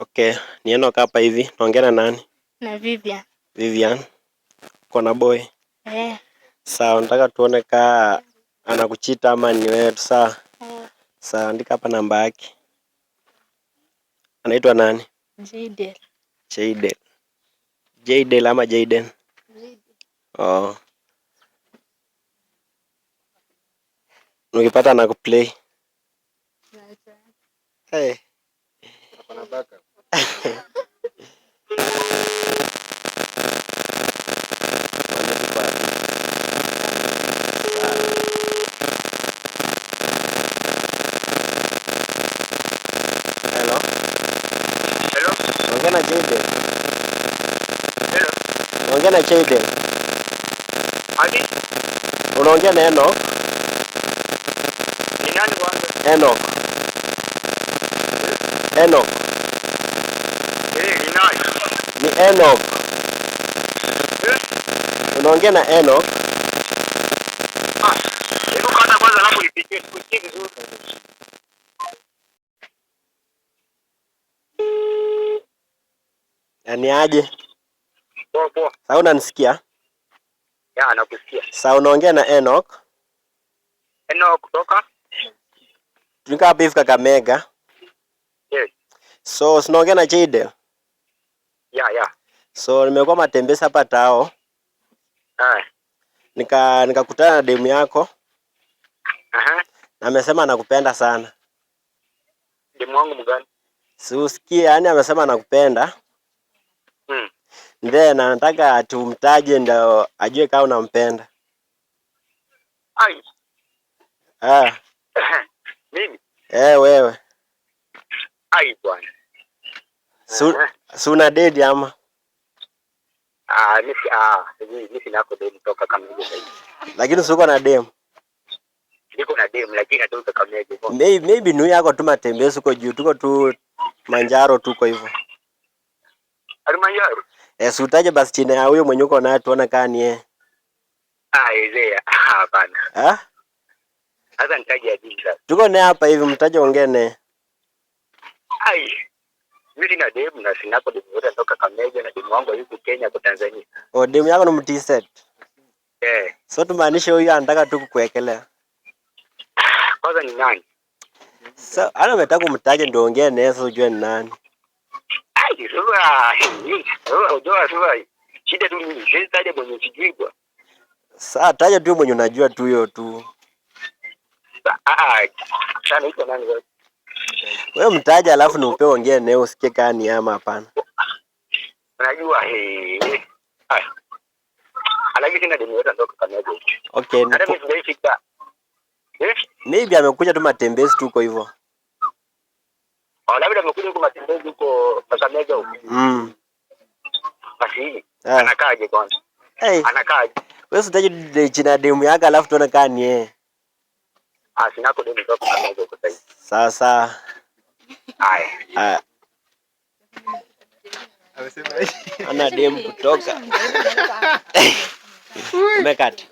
Okay, ni Enock hapa hivi. Naongea na nani? Na Vivian. Vivian. Kona boy. Sawa, nataka tuone ka anakuchita ama ni wewe tu. Sawa. Sawa, andika hapa namba yake. Anaitwa nani? Jaden. Jaden. Jaden ama Jaden? Jaden. Oh. Ukipata na kuplay. Hey. Hapana baka. Hello. Hello. Ongea na Jaden. Hello. Ongea na Jaden. Ati? Unaongea na Enock? Ni nani kwanza? Enock. Enock. Ni nani? Ni Enock. Unaongea na Enock? Hebu kata kwanza alafu nipigie kusikia vizuri. Yaani aje? Poa. Sasa unanisikia? Ya, nakusikia. Sasa unaongea na Enock? Enock kutoka? Tunika hapa hivi Kakamega. Yes. So, sinaongea na Jaden? Ya. So, nimekuwa matembezi hapa tao. Nikakutana na demu yako. Na amesema anakupenda sana. Demu wangu mgani? Si usikie, yani amesema anakupenda. Then anataka tumtaje ndio ajue kama unampenda. Ai. Mimi? Wewe. Ai bwana. Si una date ama? Mimi nako demu toka Kakamega sasa. Lakini uko na demu. Niko na demu lakini natoka Kakamega. Maybe ni yako tu matembezi uko juu, tuko tu Manjaro tuko hivyo. Manjaro? Si utaje basi chini ya huyo mwenye uko naye tuone kama ni yeye. Ezea. Hapana. Sasa nitaje hadi sasa. Tuko naye hapa hivi, mtaje ongea naye. Ai. Mimi na demu na sinako demu wote kutoka Kakamega na demu wangu yuko Kenya kwa Tanzania. Demu yako ni mtiset. So tumaanishe huyu anataka tu kukuwekelea. Kwanza ni nani? So ana umetaka kumtaje ndio ongea naye sio ujue ni nani. Ai, sasa shida tu ni sisi taje mwenye sijui kwa. Sasa taja tu mwenye unajua tu hiyo tu. Sana iko nani wewe? Wewe mtaje alafu ni upewe ongea naye usikie kama ni ama hapana. Unajua Alagi sina demu yote ndoka Kakamega. Okay. Hata mimi sijaifika. Maybe amekuja tu matembezi tu kwa hivyo. Labda amekuja huko matembezi huko Kakamega huko. Basi anakaaje kwanza? Anakaaje? Wewe usitaje jina demu yako alafu tuone kama ni yeye. Sinako demu ndoka Kakamega huko sasa. Sasa. Haya. Ana demu kutoka. Umekata.